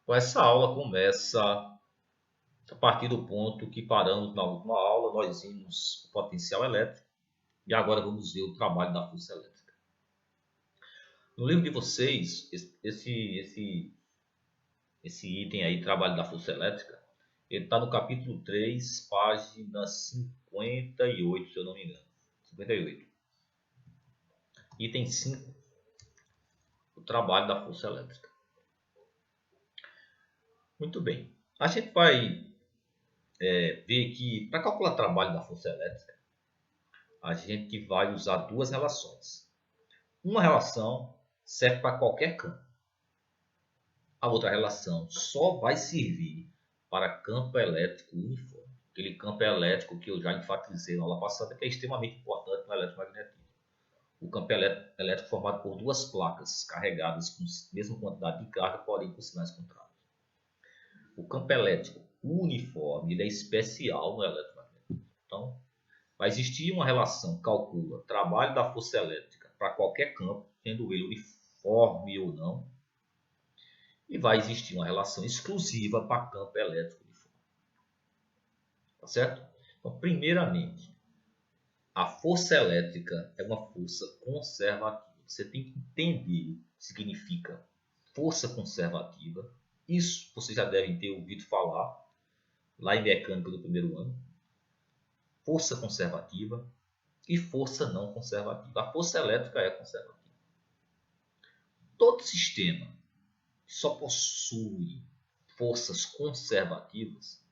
Essa aula começa a partir do ponto que paramos na última aula. Nós vimos o potencial elétrico e agora vamos ver o trabalho da força elétrica. No livro de vocês, esse item aí, trabalho da força elétrica, ele está no capítulo 3, página 58, se eu não me engano. 58. Item 5, o trabalho da força elétrica. Muito bem. A gente vai ver que para calcular o trabalho da força elétrica, a gente vai usar duas relações. Uma relação serve para qualquer campo. A outra relação só vai servir para campo elétrico uniforme. Aquele campo elétrico que eu já enfatizei na aula passada, que é extremamente importante no eletromagnetismo. O campo elétrico formado por duas placas carregadas com a mesma quantidade de carga, porém com sinais contrários. O campo elétrico uniforme ele é especial no eletromagnetismo. Então, vai existir uma relação, calcula trabalho da força elétrica para qualquer campo, sendo ele uniforme ou não, e vai existir uma relação exclusiva para campo elétrico uniforme. Tá certo? Então, primeiramente, a força elétrica é uma força conservativa. Você tem que entender o que significa força conservativa. Isso você já deve ter ouvido falar lá em mecânica do primeiro ano. Força conservativa e força não conservativa. A força elétrica é conservativa. Todo sistema que só possui forças conservativas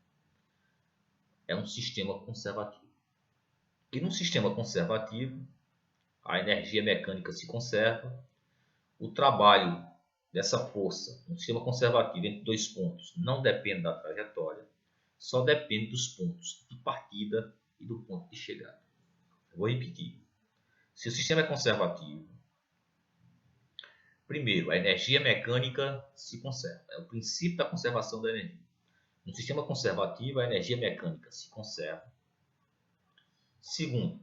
é um sistema conservativo. E num sistema conservativo, a energia mecânica se conserva, o trabalho dessa força, um sistema conservativo entre dois pontos, não depende da trajetória, só depende dos pontos de partida e do ponto de chegada. Eu vou repetir. Se o sistema é conservativo, primeiro, a energia mecânica se conserva. É o princípio da conservação da energia. No sistema conservativo, a energia mecânica se conserva. Segundo,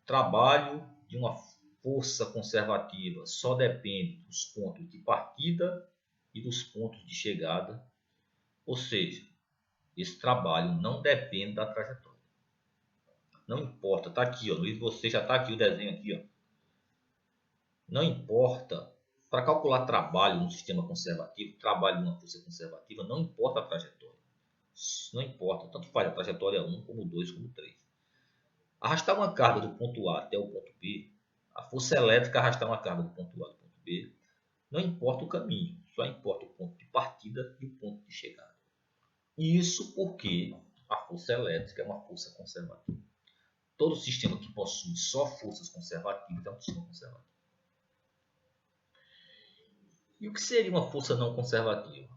trabalho de uma força conservativa só depende dos pontos de partida e dos pontos de chegada. Ou seja, esse trabalho não depende da trajetória. Não importa, está aqui, ó, no livro você já está aqui o desenho aqui, ó. Não importa, para calcular trabalho no sistema conservativo, trabalho de uma força conservativa, não importa a trajetória. Não importa, tanto faz a trajetória 1, como 2, como 3. Arrastar uma carga do ponto A até o ponto B, a força elétrica arrastar uma carga do ponto A ao ponto B, não importa o caminho, só importa o ponto de partida e o ponto de chegada. Isso porque a força elétrica é uma força conservativa. Todo sistema que possui só forças conservativas é um sistema conservativo. E o que seria uma força não conservativa?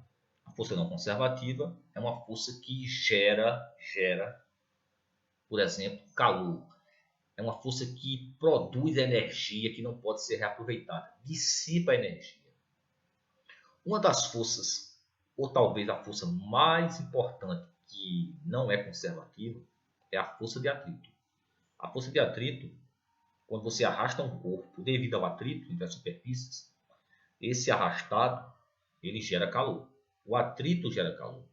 A força não conservativa é uma força que gera, por exemplo, calor. É uma força que produz energia que não pode ser reaproveitada, dissipa energia. Uma das forças, ou talvez a força mais importante que não é conservativa, é a força de atrito. A força de atrito, quando você arrasta um corpo devido ao atrito entre as superfícies, esse arrastado ele gera calor. O atrito gera calor.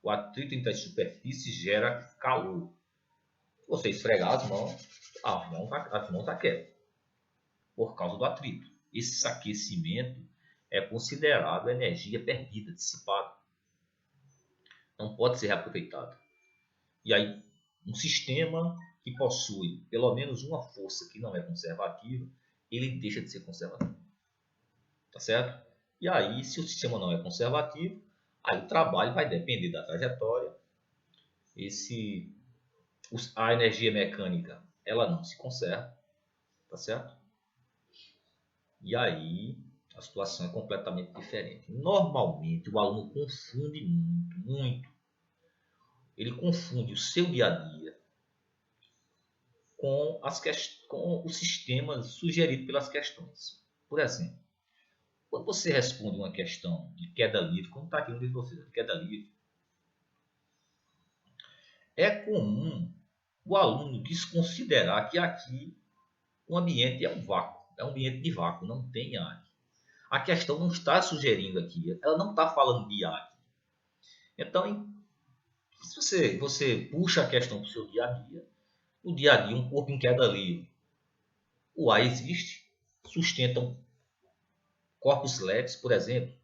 O atrito entre as superfícies gera calor. Você esfregar as mãos aquecem por causa do atrito. Esse aquecimento é considerado energia perdida, dissipada. Não pode ser reaproveitado. E aí, um sistema que possui pelo menos uma força que não é conservativa, ele deixa de ser conservativo. Tá certo? E aí, se o sistema não é conservativo, aí o trabalho vai depender da trajetória. A energia mecânica ela não se conserva, tá certo? E aí a situação é completamente diferente. Normalmente o aluno confunde muito. Ele confunde o seu dia a dia com o sistema sugerido pelas questões. Por exemplo, quando você responde uma questão de queda livre, como está aqui no livro de vocês, de queda livre, é comum o aluno desconsiderar que aqui o ambiente é um vácuo, é um ambiente de vácuo, não tem ar. A questão não está sugerindo aqui, ela não está falando de A aqui. Então, se você puxa a questão para o seu dia a dia, no dia a dia, um corpo em queda livre, o A existe, sustentam corpos leves, por exemplo,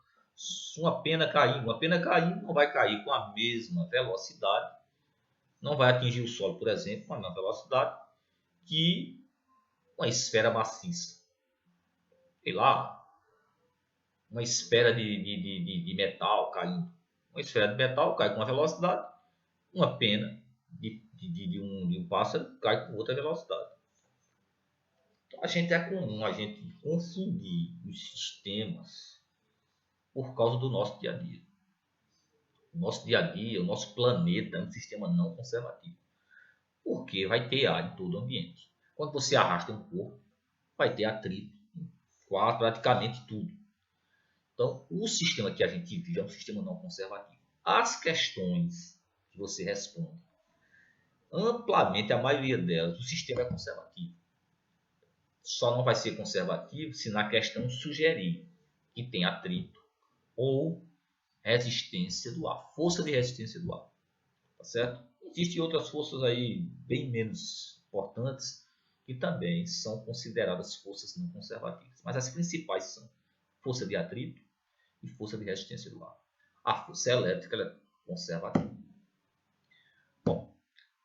uma pena caindo não vai cair com a mesma velocidade, não vai atingir o solo, por exemplo, com a mesma velocidade que uma esfera maciça. Sei lá, uma esfera de metal caindo. Uma esfera de metal cai com uma velocidade, uma pena de um pássaro cai com outra velocidade. Então, é comum a gente confundir os sistemas por causa do nosso dia a dia. O nosso dia a dia, o nosso planeta é um sistema não conservativo. Porque vai ter ar em todo o ambiente. Quando você arrasta um corpo, vai ter atrito em praticamente tudo. Então, o sistema que a gente vive é um sistema não conservativo. As questões que você responde, amplamente, a maioria delas, o sistema é conservativo. Só não vai ser conservativo se na questão sugerir que tem atrito ou resistência do ar, força de resistência do ar. Tá certo? Existem outras forças aí bem menos importantes que também são consideradas forças não conservativas. Mas as principais são força de atrito e força de resistência do ar. A força elétrica é conservativa. Bom,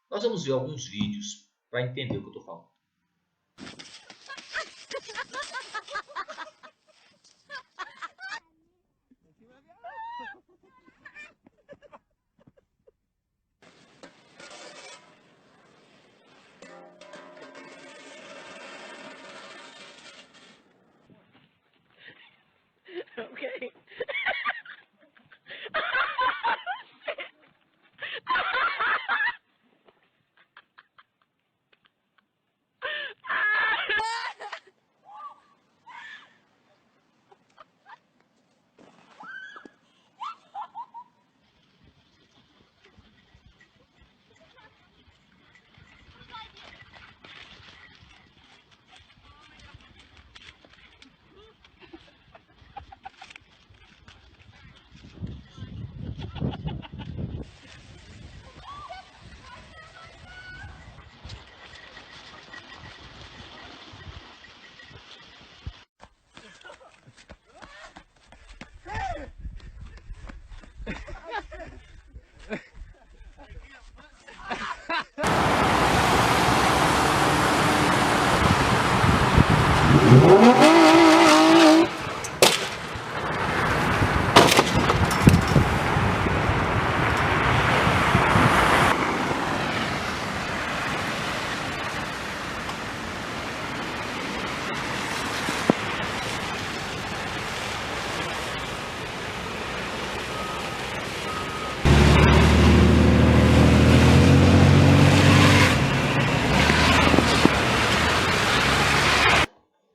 nós vamos ver alguns vídeos para entender o que eu estou falando. Okay.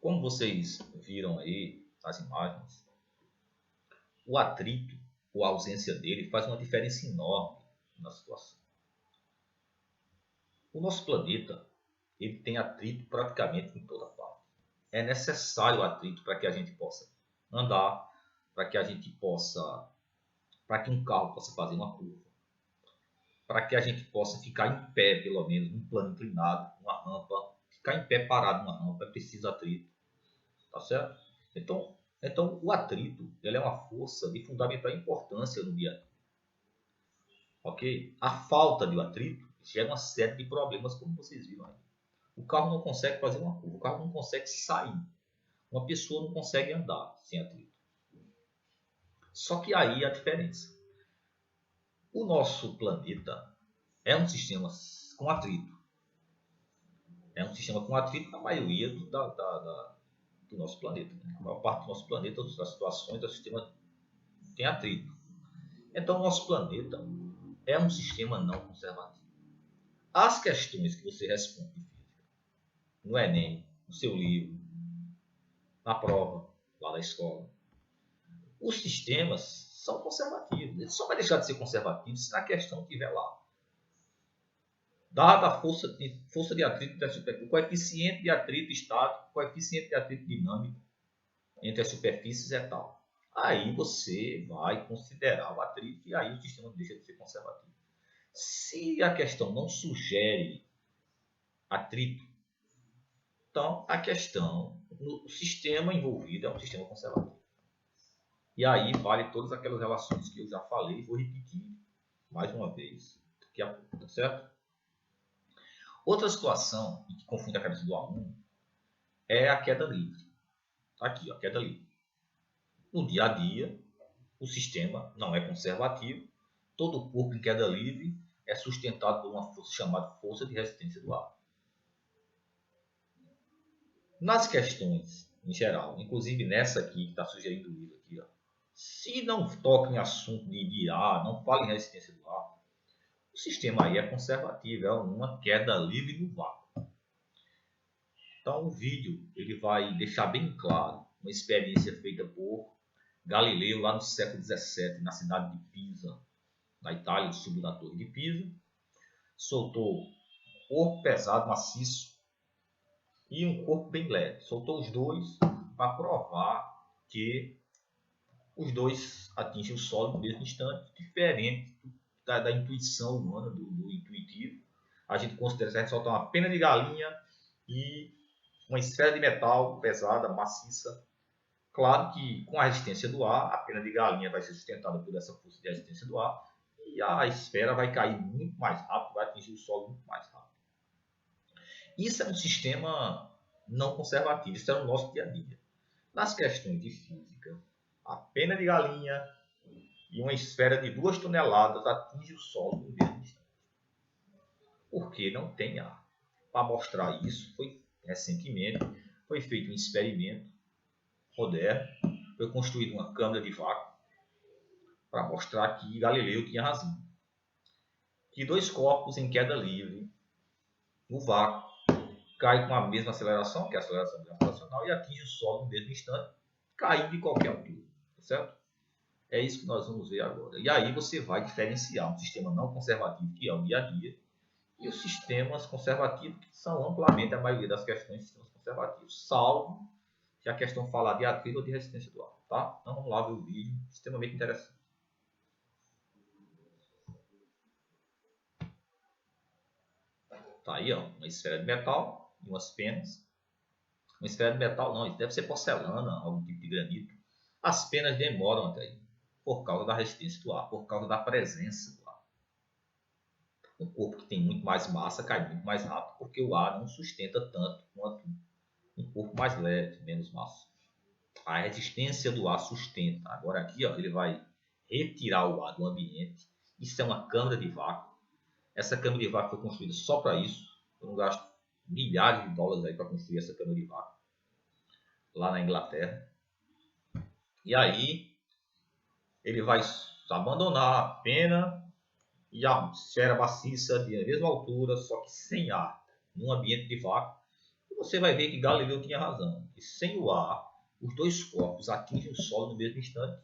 Como vocês viram aí nas imagens, o atrito ou a ausência dele faz uma diferença enorme na situação. O nosso planeta ele tem atrito praticamente em toda parte. É necessário atrito para que a gente possa andar, para que um carro possa fazer uma curva, para que a gente possa ficar em pé, pelo menos, num plano inclinado, uma rampa, ficar em pé parado numa rampa é preciso atrito, tá certo? Então o atrito ele é uma força de fundamental importância no dia a dia. Ok? A falta de atrito gera uma série de problemas, como vocês viram aí. O carro não consegue fazer uma curva, o carro não consegue sair. Uma pessoa não consegue andar sem atrito. Só que aí a diferença. O nosso planeta é um sistema com atrito. É um sistema com atrito na maioria do nosso planeta. A maior parte do nosso planeta, das situações do sistema tem atrito. Então, o nosso planeta é um sistema não conservativo. As questões que você responde em física, no Enem, no seu livro, na prova, lá da escola, os sistemas são conservativos. Ele só vai deixar de ser conservativo se na questão estiver lá. Dada a força de atrito, o coeficiente de atrito estático, o coeficiente de atrito dinâmico. entre as superfícies é tal. Aí você vai considerar o atrito e aí o sistema deixa de ser conservativo. Se a questão não sugere atrito, então a questão, o sistema envolvido é um sistema conservativo. E aí vale todas aquelas relações que eu já falei, vou repetir mais uma vez, daqui a pouco, tá certo? Outra situação que confunde a cabeça do aluno é a queda livre. Aqui, a queda livre. No dia a dia, o sistema não é conservativo, todo o corpo em queda livre é sustentado por uma força chamada força de resistência do ar. Nas questões, em geral, inclusive nessa aqui que está sugerindo o livro aqui, ó, se não toca em assunto de ar, não fala em resistência do ar, o sistema aí é conservativo, é uma queda livre no vácuo. Então o vídeo ele vai deixar bem claro uma experiência feita por Galileu lá no século XVII, na cidade de Pisa, na Itália, subiu na torre de Pisa, soltou corpo pesado, maciço e um corpo bem leve. Soltou os dois para provar que os dois atingem o solo no mesmo instante, diferente da intuição humana, do intuitivo. A gente considera que a gente soltar uma pena de galinha e uma esfera de metal pesada, maciça. Claro que com a resistência do ar, a pena de galinha vai ser sustentada por essa força de resistência do ar e a esfera vai cair muito mais rápido, vai atingir o solo muito mais rápido. Isso é um sistema não conservativo, isso é o nosso dia a dia. Nas questões de física, a pena de galinha e uma esfera de 2 toneladas atinge o solo no mesmo instante. Porque não tem ar. Para mostrar isso, recentemente foi feito um experimento moderno, foi construída uma câmara de vácuo para mostrar que Galileu tinha razão. Que dois corpos em queda livre, no vácuo, caem com a mesma aceleração, que é a aceleração gravitacional, e atinge o solo no mesmo instante, caindo de qualquer altura. Certo? É isso que nós vamos ver agora. E aí você vai diferenciar um sistema não conservativo, que é o dia a dia, e os sistemas conservativos, que são amplamente a maioria das questões de sistemas conservativos, salvo que a questão falar de atrito ou de resistência do ar. Tá? Então vamos lá ver o vídeo, extremamente interessante. Tá aí, ó, uma esfera de metal e umas penas. Uma esfera de metal não, isso deve ser porcelana, algum tipo de granito. As penas demoram até aí, por causa da resistência do ar, por causa da presença do ar. Um corpo que tem muito mais massa cai muito mais rápido, porque o ar não sustenta tanto quanto um corpo mais leve, menos massa. A resistência do ar sustenta. Agora aqui, ó, ele vai retirar o ar do ambiente. Isso é uma câmara de vácuo. Essa câmara de vácuo foi construída só para isso. Eu não gasto milhares de dólares aí para construir essa câmara de vácuo lá na Inglaterra. E aí ele vai abandonar a pena e a esfera maciça de mesma altura, só que sem ar, num ambiente de vácuo. E você vai ver que Galileu tinha razão. Que sem o ar, os dois corpos atingem o solo no mesmo instante,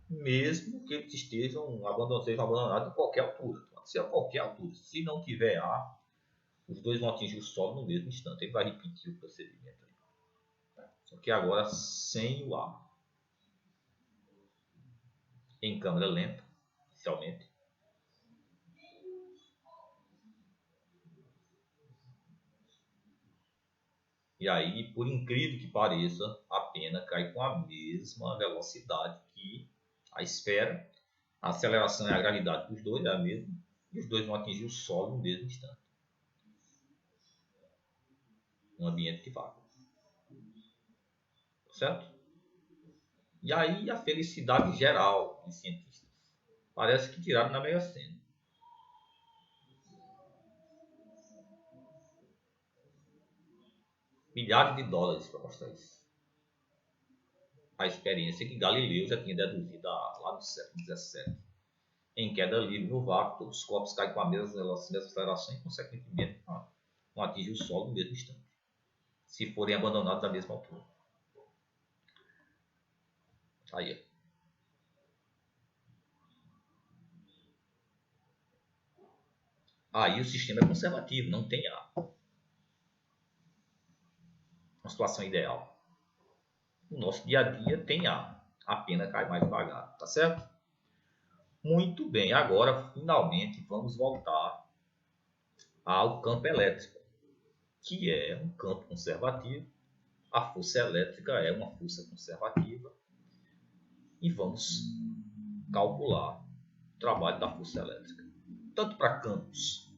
mesmo que eles sejam abandonados em qualquer altura. Pode ser a qualquer altura. Se não tiver ar, os dois vão atingir o solo no mesmo instante. Ele vai repetir o procedimento. Só que agora sem o ar. Em câmera lenta, inicialmente. E aí, por incrível que pareça, a pena cai com a mesma velocidade que a esfera. A aceleração e a gravidade dos dois é a mesma. E os dois vão atingir o solo no mesmo instante. Um ambiente de vácuo. Certo? E aí a felicidade geral dos cientistas. Parece que tiraram na Mega Sena. Milhares de dólares para mostrar isso. A experiência que Galileu já tinha deduzido lá no século XVII. Em queda livre no vácuo, todos os corpos caem com a mesma aceleração e, consequentemente, não atingem o solo no mesmo instante, se forem abandonados da mesma altura. Aí. Aí o sistema é conservativo, não tem ar. Uma situação ideal. No nosso dia a dia tem ar, a pena cai mais devagar, tá certo? Muito bem, agora finalmente vamos voltar ao campo elétrico, que é um campo conservativo. A força elétrica é uma força conservativa e vamos calcular o trabalho da força elétrica. Tanto para campos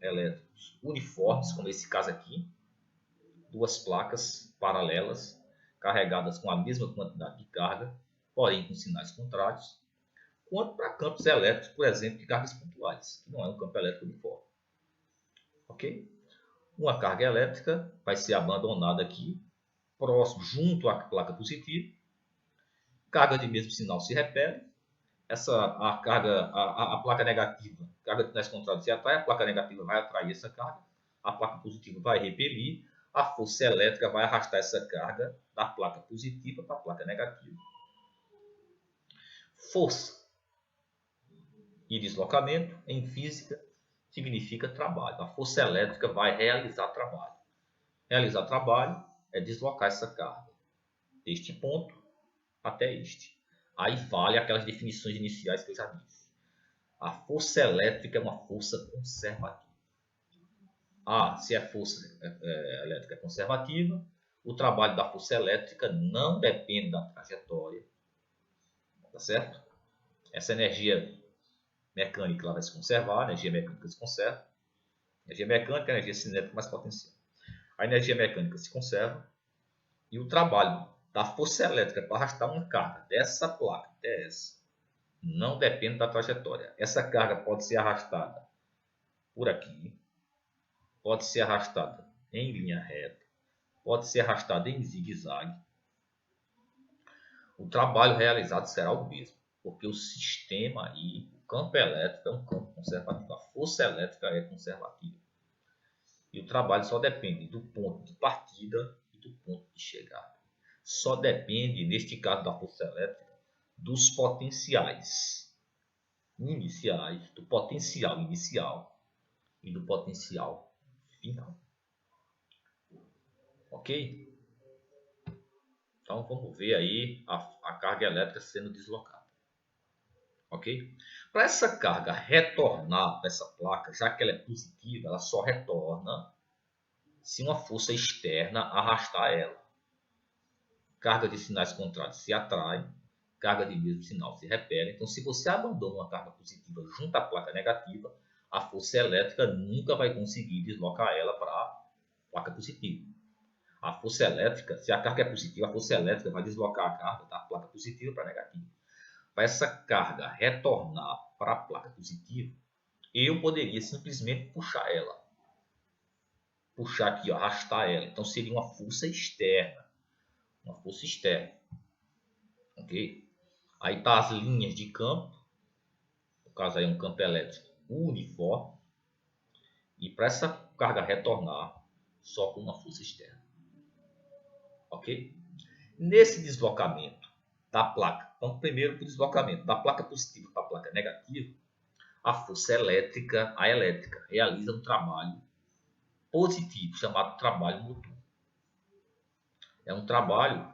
elétricos uniformes, como esse caso aqui, duas placas paralelas carregadas com a mesma quantidade de carga, porém com sinais contrários, quanto para campos elétricos, por exemplo, de cargas pontuais, que não é um campo elétrico uniforme. Ok? Uma carga elétrica vai ser abandonada aqui, próximo, junto à placa positiva. Carga de mesmo sinal se repele. A placa negativa, carga de sinais contrários se atrai, a placa negativa vai atrair essa carga, a placa positiva vai repelir, a força elétrica vai arrastar essa carga da placa positiva para a placa negativa. Força e deslocamento em física significa trabalho. A força elétrica vai realizar trabalho. Realizar trabalho é deslocar essa carga deste ponto até este. Aí vale aquelas definições iniciais que eu já disse. A força elétrica é uma força conservativa. Se a força elétrica é conservativa, o trabalho da força elétrica não depende da trajetória, tá certo? Essa energia mecânica ela vai se conservar, a energia mecânica se conserva. Energia mecânica é a energia cinética mais potencial. A energia mecânica se conserva e o trabalho da força elétrica para arrastar uma carga dessa placa até essa não depende da trajetória. Essa carga pode ser arrastada por aqui, pode ser arrastada em linha reta, pode ser arrastada em zigue-zague. O trabalho realizado será o mesmo, porque o sistema aí, o campo elétrico é um campo conservativo, a força elétrica é conservativa. E o trabalho só depende do ponto de partida e do ponto de chegada. Só depende, neste caso da força elétrica, dos potenciais iniciais, do potencial inicial e do potencial final. Ok? Então vamos ver aí a carga elétrica sendo deslocada. Ok? Para essa carga retornar para essa placa, já que ela é positiva, ela só retorna se uma força externa arrastar ela. Carga de sinais contrários se atrai, carga de mesmo sinal se repele. Então, se você abandona uma carga positiva junto à placa negativa, a força elétrica nunca vai conseguir deslocar ela para a placa positiva. A força elétrica, se a carga é positiva, a força elétrica vai deslocar a carga da placa positiva para a negativa. Para essa carga retornar para a placa positiva, eu poderia simplesmente puxar ela. Puxar aqui, arrastar ela. Então, seria uma força externa. Uma força externa. Ok? Aí está as linhas de campo. No caso aí é um campo elétrico uniforme. E para essa carga retornar, só com uma força externa. Ok? Nesse deslocamento da placa, vamos primeiro para o deslocamento da placa positiva para a placa negativa, a força elétrica, a elétrica, realiza um trabalho positivo, chamado trabalho motor. É um trabalho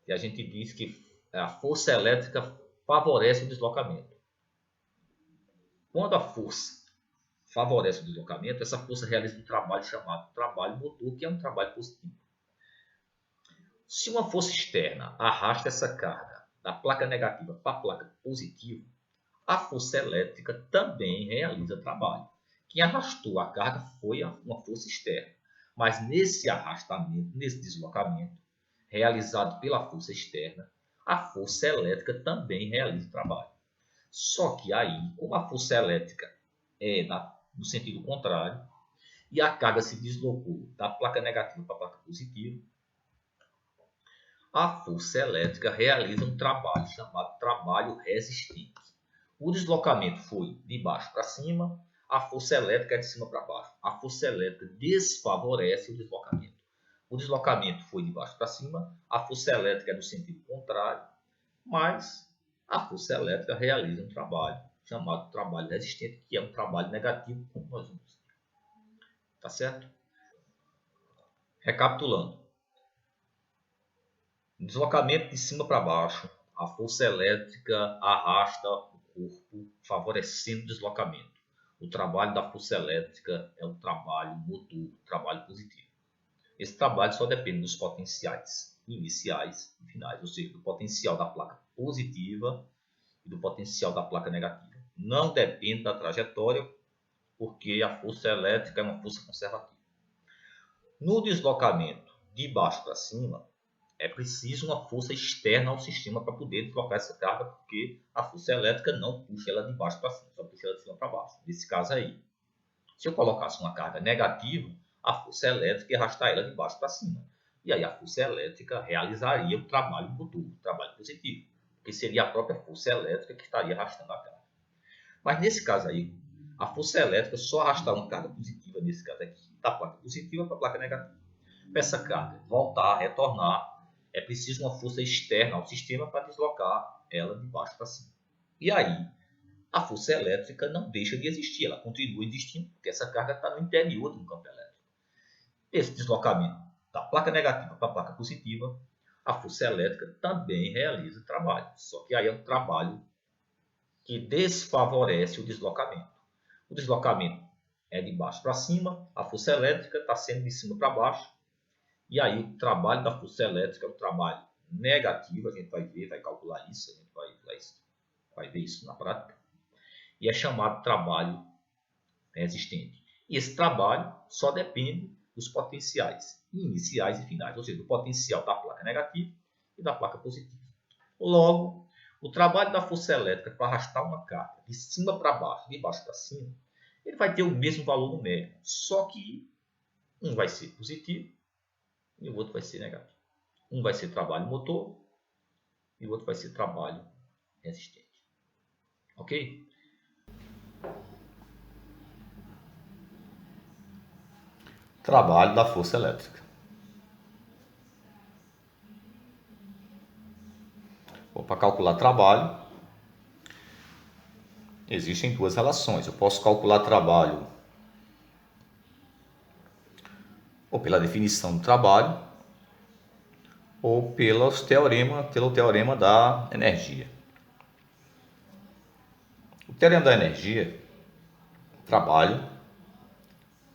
que a gente diz que a força elétrica favorece o deslocamento. Quando a força favorece o deslocamento, essa força realiza um trabalho chamado trabalho motor, que é um trabalho positivo. Se uma força externa arrasta essa carga da placa negativa para a placa positiva, a força elétrica também realiza trabalho. Quem arrastou a carga foi uma força externa. Mas nesse arrastamento, nesse deslocamento, realizado pela força externa, a força elétrica também realiza trabalho. Só que aí, como a força elétrica é no sentido contrário, e a carga se deslocou da placa negativa para a placa positiva, a força elétrica realiza um trabalho chamado trabalho resistente. O deslocamento foi de baixo para cima, a força elétrica é de cima para baixo. A força elétrica desfavorece o deslocamento. O deslocamento foi de baixo para cima, a força elétrica é no sentido contrário, mas a força elétrica realiza um trabalho chamado trabalho resistente, que é um trabalho negativo, como nós vimos. Tá certo? Recapitulando. No deslocamento de cima para baixo, a força elétrica arrasta o corpo, favorecendo o deslocamento. O trabalho da força elétrica é o trabalho motor, o trabalho positivo. Esse trabalho só depende dos potenciais iniciais e finais, ou seja, do potencial da placa positiva e do potencial da placa negativa. Não depende da trajetória, porque a força elétrica é uma força conservativa. No deslocamento de baixo para cima, é preciso uma força externa ao sistema para poder deslocar essa carga, porque a força elétrica não puxa ela de baixo para cima, só puxa ela de cima para baixo. Nesse caso aí, se eu colocasse uma carga negativa, a força elétrica ia arrastar ela de baixo para cima. E aí a força elétrica realizaria o trabalho motor, o trabalho positivo, porque seria a própria força elétrica que estaria arrastando a carga. Mas nesse caso aí, a força elétrica só arrastar uma carga positiva, nesse caso aqui, da placa positiva para a placa negativa. Para essa carga voltar, retornar, é preciso uma força externa ao sistema para deslocar ela de baixo para cima. E aí, a força elétrica não deixa de existir, ela continua existindo, porque essa carga está no interior de um campo elétrico. Esse deslocamento da placa negativa para a placa positiva, a força elétrica também realiza trabalho, só que aí é um trabalho que desfavorece o deslocamento. O deslocamento é de baixo para cima, a força elétrica está sendo de cima para baixo, e aí o trabalho da força elétrica é um trabalho negativo, a gente vai ver, vai calcular isso, a gente vai ver isso na prática, e é chamado trabalho resistente. E esse trabalho só depende dos potenciais iniciais e finais, ou seja, do potencial da placa negativa e da placa positiva. Logo, o trabalho da força elétrica para arrastar uma carga de cima para baixo, de baixo para cima, ele vai ter o mesmo valor numérico, só que um vai ser positivo e o outro vai ser negativo. Um vai ser trabalho motor e o outro vai ser trabalho resistente. Ok? Trabalho da força elétrica. Para calcular trabalho, existem duas relações. Eu posso calcular trabalho ou pela definição do trabalho ou pelo teorema da energia. O teorema da energia, trabalho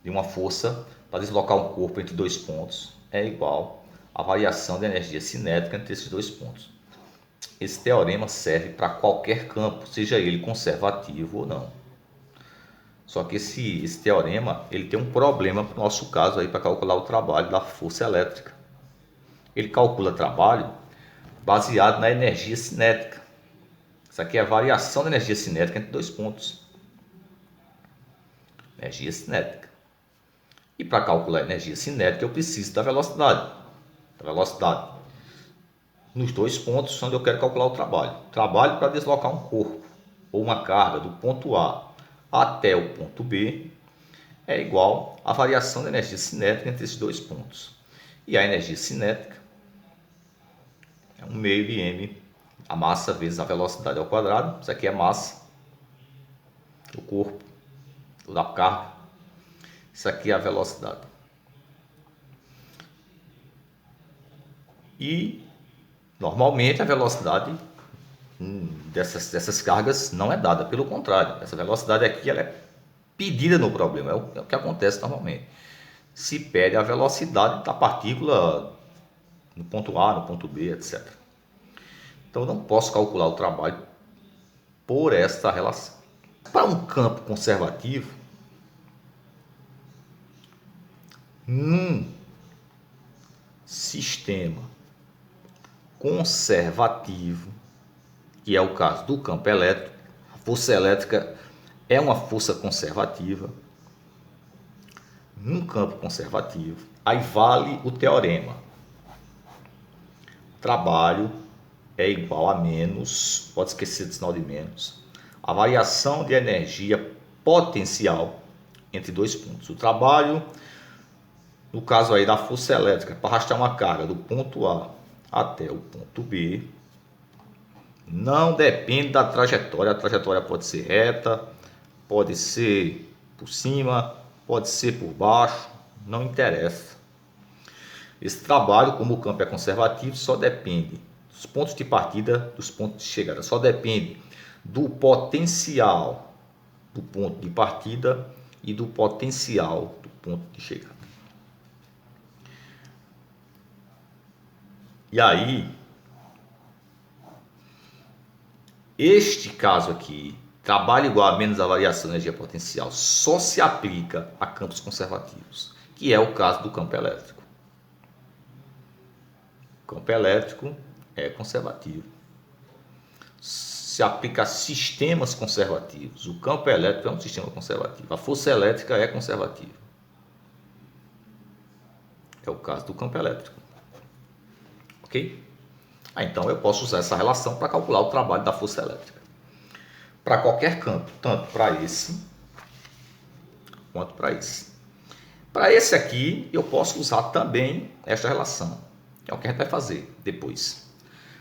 de uma força para deslocar um corpo entre dois pontos é igual à variação de energia cinética entre esses dois pontos. Esse teorema serve para qualquer campo, seja ele conservativo ou não. Só que esse teorema ele tem um problema para o nosso caso aí para calcular o trabalho da força elétrica. Ele calcula trabalho baseado na energia cinética. Isso aqui é a variação da energia cinética entre dois pontos. Energia cinética. E para calcular a energia cinética eu preciso da velocidade. Nos dois pontos onde eu quero calcular o trabalho. Trabalho para deslocar um corpo ou uma carga do ponto A até o ponto B é igual à variação da energia cinética entre esses dois pontos. E a energia cinética é 1 meio de m, a massa vezes a velocidade ao quadrado. Isso aqui é a massa do corpo, da carga. Isso aqui é a velocidade. E normalmente a velocidade dessas cargas não é dada, pelo contrário, essa velocidade aqui ela é pedida no problema, é o que acontece normalmente. Se pede a velocidade da partícula no ponto A, no ponto B, etc. Então eu não posso calcular o trabalho por esta relação. Para um campo conservativo, num sistema conservativo, que é o caso do campo elétrico, a força elétrica é uma força conservativa. Num campo conservativo, aí vale o teorema. Trabalho é igual a menos, pode esquecer do sinal de menos, a variação de energia potencial entre dois pontos. O trabalho, no caso aí da força elétrica, para arrastar uma carga do ponto A até o ponto B, não depende da trajetória. A trajetória pode ser reta, pode ser por cima, pode ser por baixo, não interessa. Esse trabalho, como o campo é conservativo, só depende dos pontos de partida, dos pontos de chegada. Só depende do potencial do ponto de partida e do potencial do ponto de chegada. E aí, este caso aqui, trabalho igual a menos a variação de energia potencial, só se aplica a campos conservativos, que é o caso do campo elétrico. O campo elétrico é conservativo. Se aplica a sistemas conservativos. O campo elétrico é um sistema conservativo. A força elétrica é conservativa. É o caso do campo elétrico. Ok? Então eu posso usar essa relação para calcular o trabalho da força elétrica. Para qualquer campo, tanto para esse quanto para esse. Para esse aqui, eu posso usar também esta relação. É o que a gente vai fazer depois.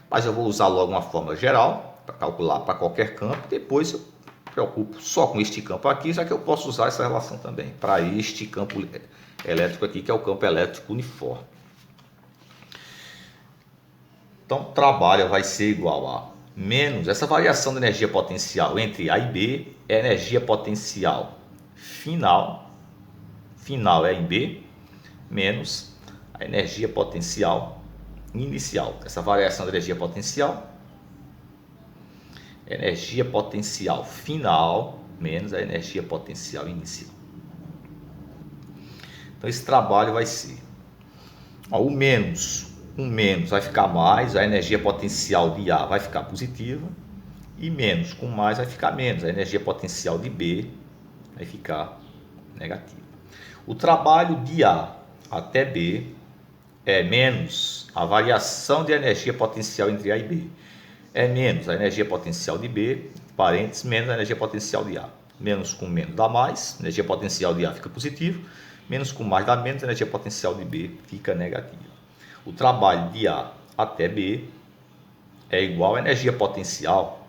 Mas eu vou usar logo uma fórmula geral para calcular para qualquer campo. Depois eu me preocupo só com este campo aqui, já que eu posso usar essa relação também para este campo elétrico aqui, que é o campo elétrico uniforme. Então, o trabalho vai ser igual a menos essa variação de energia potencial entre A e B é energia potencial final é em B, menos a energia potencial inicial. Essa variação de energia potencial final menos a energia potencial inicial. Então esse trabalho vai ser o menos vai ficar mais, a energia potencial de A vai ficar positiva, e menos com mais vai ficar menos, a energia potencial de B vai ficar negativa. O trabalho de A até B é menos a variação de energia potencial entre A e B, é menos a energia potencial de B, parênteses, menos a energia potencial de A. Menos com menos dá mais, a energia potencial de A fica positiva, menos com mais dá menos, a energia potencial de B fica negativa. O trabalho de A até B é igual a energia potencial.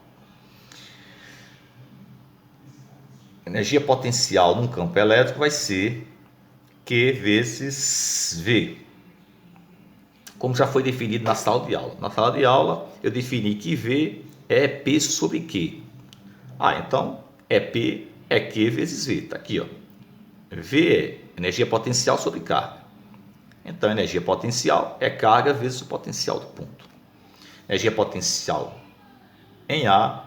Energia potencial num campo elétrico vai ser Q vezes V. Como já foi definido na sala de aula. Na sala de aula eu defini que V é P sobre Q. Então é P é Q vezes V. Está aqui, ó. V é energia potencial sobre carga. Então, a energia potencial é carga vezes o potencial do ponto. Energia potencial em A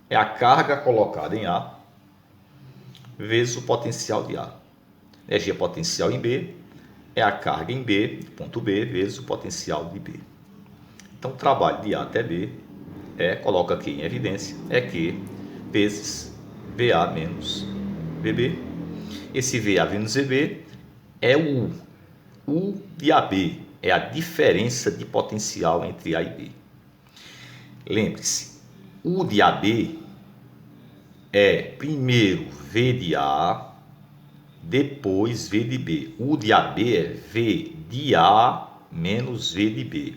é a carga colocada em A vezes o potencial de A. Energia potencial em B é a carga em B, ponto B, vezes o potencial de B. Então, o trabalho de A até B coloca aqui em evidência, é Q vezes VA menos VB. Esse VA menos VB é o U. U de AB é a diferença de potencial entre A e B. Lembre-se, U de AB é primeiro V de A, depois V de B. U de AB é V de A menos V de B.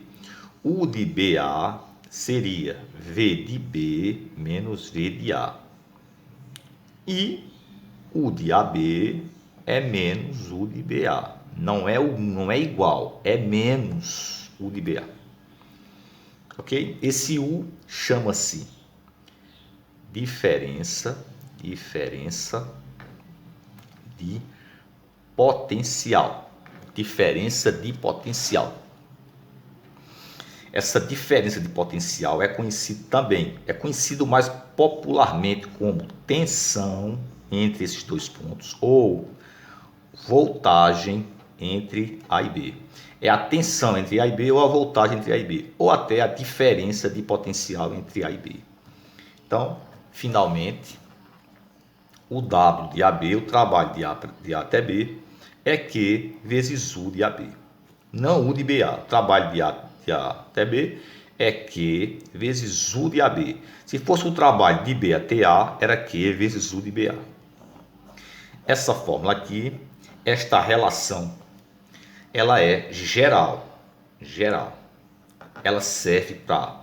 U de BA seria V de B menos V de A. E U de AB é menos U de BA. Não é igual, é menos U de BA. Ok? Esse U chama-se diferença de potencial. Diferença de potencial. Essa diferença de potencial é conhecido mais popularmente como tensão entre esses dois pontos ou voltagem entre A e B. É a tensão entre A e B ou a voltagem entre A e B, ou até a diferença de potencial entre A e B. Então, finalmente, o W de AB, o trabalho de A até B, é Q vezes U de AB. Não U de BA. O trabalho de A até B é Q vezes U de AB. Se fosse o trabalho de B até A, era Q vezes U de BA. Essa fórmula aqui, esta relação, ela é geral. Ela serve para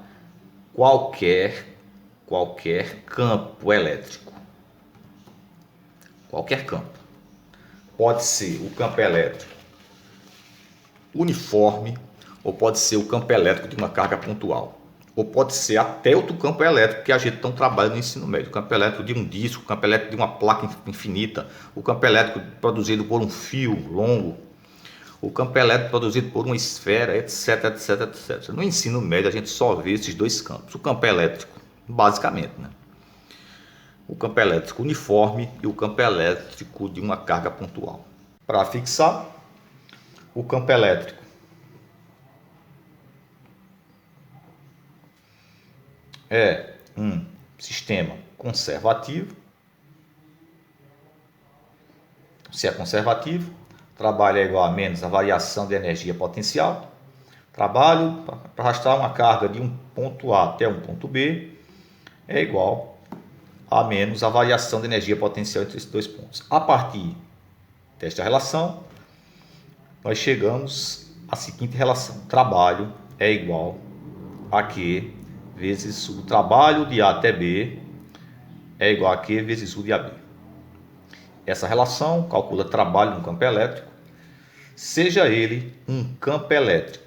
qualquer campo elétrico. Qualquer campo. Pode ser o campo elétrico uniforme, ou pode ser o campo elétrico de uma carga pontual, ou pode ser até outro campo elétrico que a gente não trabalha no ensino médio, o campo elétrico de um disco, o campo elétrico de uma placa infinita, o campo elétrico produzido por um fio longo, o campo elétrico produzido por uma esfera, etc, etc, etc. No ensino médio a gente só vê esses dois campos, o campo elétrico, basicamente, né? O campo elétrico uniforme e o campo elétrico de uma carga pontual. Para fixar, o campo elétrico é um sistema conservativo. Se é conservativo, trabalho é igual a menos a variação de energia potencial. Trabalho para arrastar uma carga de um ponto A até um ponto B é igual a menos a variação de energia potencial entre esses dois pontos. A partir desta relação, nós chegamos à seguinte relação. Trabalho é igual a Q vezes o trabalho de A até B é igual a Q vezes U de AB. Essa relação calcula trabalho no campo elétrico, seja ele um campo elétrico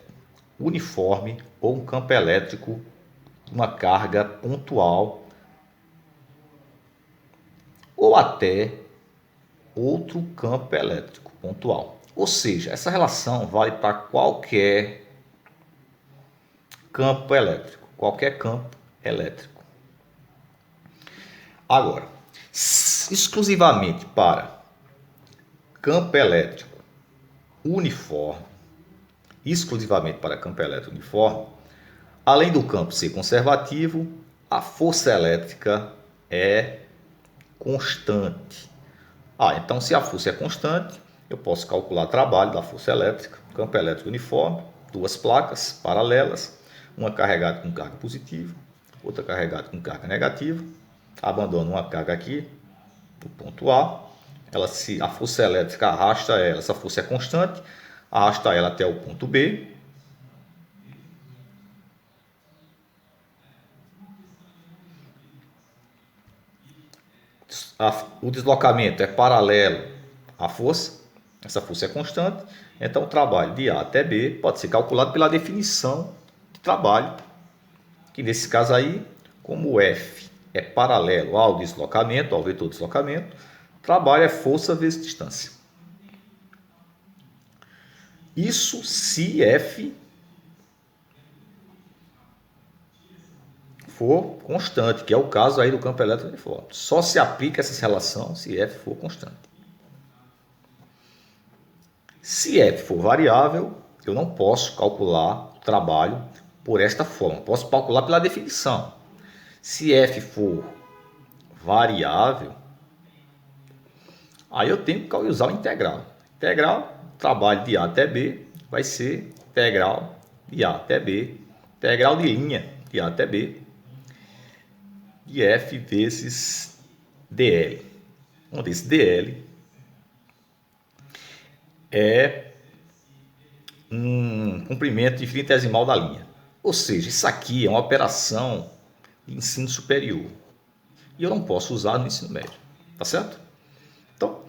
uniforme ou um campo elétrico de uma carga pontual ou até outro campo elétrico pontual. Ou seja, essa relação vale para qualquer campo elétrico, qualquer campo elétrico. Agora, exclusivamente para campo elétrico uniforme, além do campo ser conservativo, a força elétrica é constante. Então se a força é constante, eu posso calcular o trabalho da força elétrica, campo elétrico uniforme, duas placas paralelas, uma carregada com carga positiva, outra carregada com carga negativa. Abandono uma carga aqui, no ponto A, a força elétrica arrasta ela, essa força é constante, arrasta ela até o ponto B. O deslocamento é paralelo à força, essa força é constante, então o trabalho de A até B pode ser calculado pela definição de trabalho, que nesse caso aí, como o F é paralelo ao deslocamento, ao vetor de deslocamento, trabalho é força vezes distância. Isso se F for constante, que é o caso aí do campo elétrico uniforme. Só se aplica essa relação se F for constante. Se F for variável, eu não posso calcular o trabalho por esta forma. Posso calcular pela definição. Se F for variável, aí eu tenho que usar o integral. Integral, trabalho de A até B, vai ser integral de A até B, integral de linha de A até B, de F vezes dl, onde esse dl é um comprimento infinitesimal da linha. Ou seja, isso aqui é uma operação de ensino superior e eu não posso usar no ensino médio, tá certo? Então,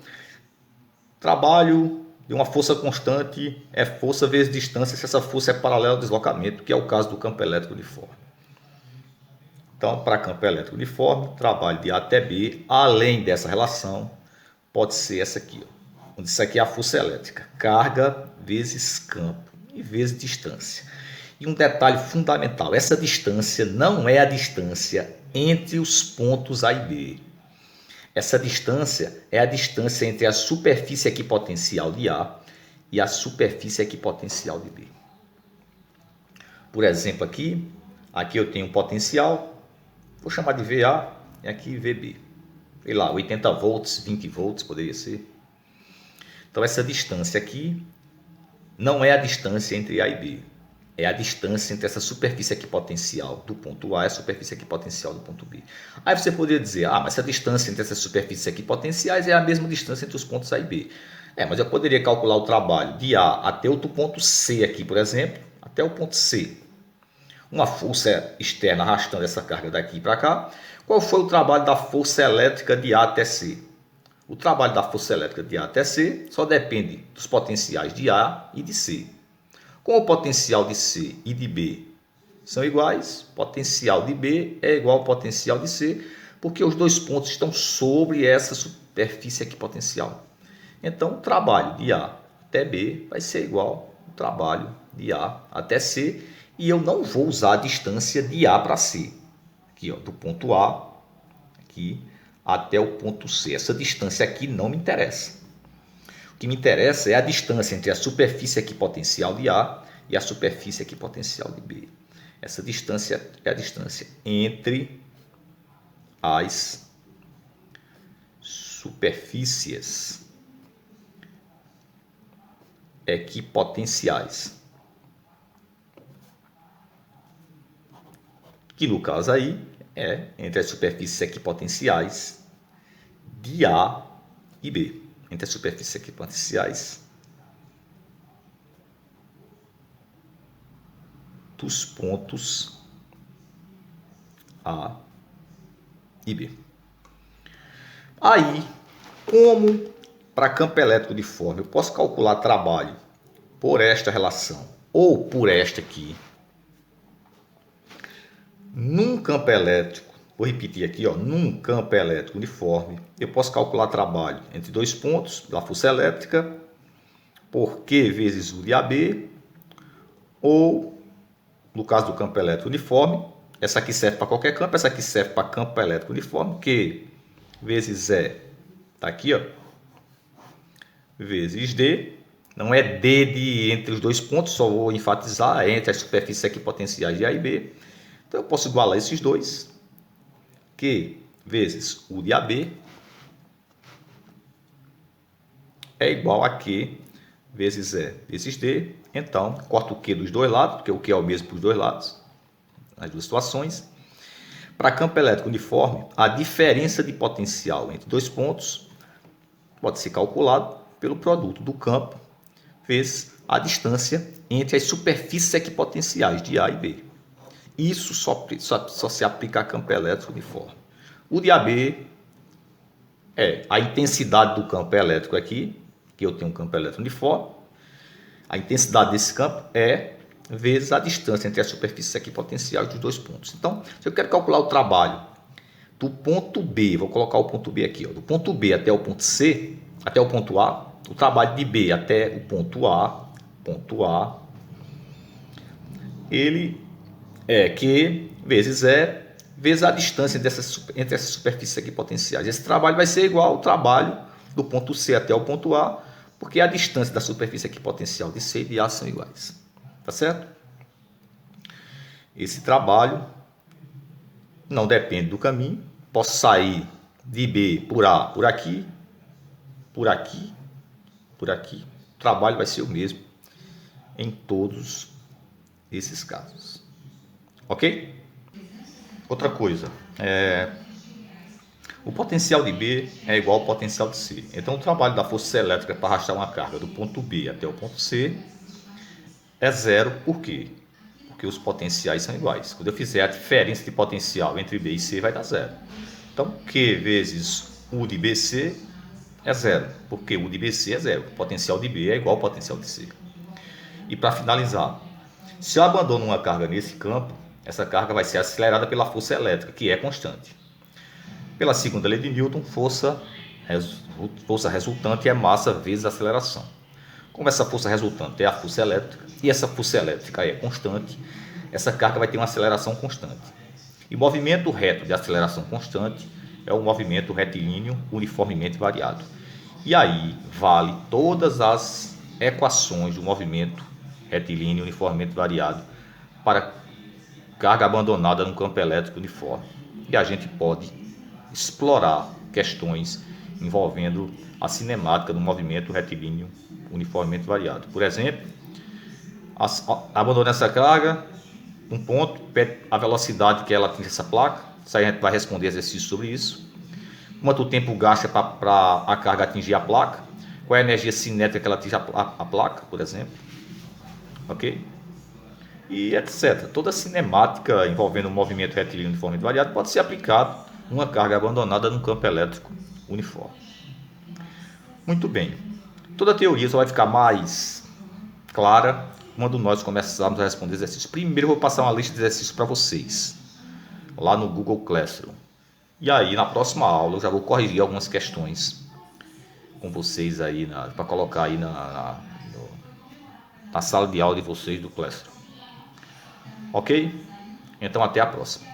trabalho de uma força constante é força vezes distância se essa força é paralela ao deslocamento, que é o caso do campo elétrico uniforme. Então, para campo elétrico uniforme, trabalho de A até B, além dessa relação, pode ser essa aqui, onde isso aqui é a força elétrica, carga vezes campo e vezes distância. E um detalhe fundamental, essa distância não é a distância entre os pontos A e B. Essa distância é a distância entre a superfície equipotencial de A e a superfície equipotencial de B. Por exemplo, aqui eu tenho um potencial, vou chamar de VA e aqui VB. Sei lá, 80 volts, 20 volts poderia ser. Então essa distância aqui não é a distância entre A e B. É a distância entre essa superfície equipotencial do ponto A e a superfície equipotencial do ponto B. Aí você poderia dizer, mas essa distância entre essas superfícies equipotenciais é a mesma distância entre os pontos A e B. Mas eu poderia calcular o trabalho de A até outro ponto C aqui, por exemplo, até o ponto C. Uma força externa arrastando essa carga daqui para cá. Qual foi o trabalho da força elétrica de A até C? O trabalho da força elétrica de A até C só depende dos potenciais de A e de C. Como o potencial de C e de B são iguais, potencial de B é igual ao potencial de C, porque os dois pontos estão sobre essa superfície equipotencial. Então, o trabalho de A até B vai ser igual ao trabalho de A até C, e eu não vou usar a distância de A para C. Aqui, ó, do ponto A aqui até o ponto C. Essa distância aqui não me interessa. O que me interessa é a distância entre a superfície equipotencial de A e a superfície equipotencial de B. Essa distância é a distância entre as superfícies equipotenciais, que no caso aí é entre as superfícies equipotenciais de A e B. Entre as superfícies equipotenciais dos pontos A e B. Aí, como para campo elétrico uniforme eu posso calcular trabalho por esta relação ou por esta aqui, num campo elétrico, vou repetir aqui, ó, num campo elétrico uniforme, eu posso calcular trabalho entre dois pontos da força elétrica por Q vezes U de AB, ou, no caso do campo elétrico uniforme, essa aqui serve para qualquer campo, essa aqui serve para campo elétrico uniforme, Q vezes E, está aqui, ó, vezes D, não é D de entre os dois pontos, só vou enfatizar, é entre as superfícies equipotenciais de A e B. Então eu posso igualar esses dois, Q vezes U de AB é igual a Q vezes E vezes D. Então, corto o Q dos dois lados, porque o Q é o mesmo para os dois lados, nas duas situações. Para campo elétrico uniforme, a diferença de potencial entre dois pontos pode ser calculado pelo produto do campo vezes a distância entre as superfícies equipotenciais de A e B. Isso só se aplica a campo elétrico uniforme. O de AB é a intensidade do campo elétrico aqui, que eu tenho um campo elétrico uniforme. A intensidade desse campo é vezes a distância entre as superfícies equipotenciais dos dois pontos. Então, se eu quero calcular o trabalho do ponto B, vou colocar o ponto B aqui, ó, do ponto B até o ponto C, até o ponto A, o trabalho de B até o ponto A, ele é Q vezes E vezes a distância entre essas superfícies equipotenciais. Esse trabalho vai ser igual ao trabalho do ponto C até o ponto A, porque a distância da superfície equipotencial de C e de A são iguais. Tá certo? Esse trabalho não depende do caminho. Posso sair de B por A por aqui, por aqui, por aqui. O trabalho vai ser o mesmo em todos esses casos. Ok? Outra coisa, o potencial de B é igual ao potencial de C. Então, o trabalho da força elétrica para arrastar uma carga do ponto B até o ponto C é zero. Por quê? Porque os potenciais são iguais. Quando eu fizer a diferença de potencial entre B e C, vai dar zero. Então, Q vezes U de BC é zero, porque U de BC é zero. O potencial de B é igual ao potencial de C. E para finalizar, se eu abandono uma carga nesse campo, essa carga vai ser acelerada pela força elétrica, que é constante. Pela segunda lei de Newton, força resultante é massa vezes aceleração. Como essa força resultante é a força elétrica, e essa força elétrica é constante, essa carga vai ter uma aceleração constante. E movimento reto de aceleração constante é um movimento retilíneo uniformemente variado. E aí vale todas as equações do movimento retilíneo uniformemente variado para carga abandonada no campo elétrico uniforme. E a gente pode explorar questões envolvendo a cinemática do movimento retilíneo uniformemente variado. Por exemplo, abandona essa carga, um ponto, a velocidade que ela atinge essa placa, a gente vai responder exercício sobre isso. Quanto tempo gasta para a carga atingir a placa, qual é a energia cinética que ela atinge a placa, por exemplo. Ok? E etc. Toda a cinemática envolvendo o movimento retilíneo uniformemente variado pode ser aplicado numa carga abandonada no campo elétrico uniforme. Muito bem. Toda a teoria só vai ficar mais clara quando nós começarmos a responder exercícios. Primeiro eu vou passar uma lista de exercícios para vocês, lá no Google Classroom. E aí, na próxima aula, eu já vou corrigir algumas questões com vocês aí, para colocar aí na sala de aula de vocês do Classroom. Ok? Então, até a próxima.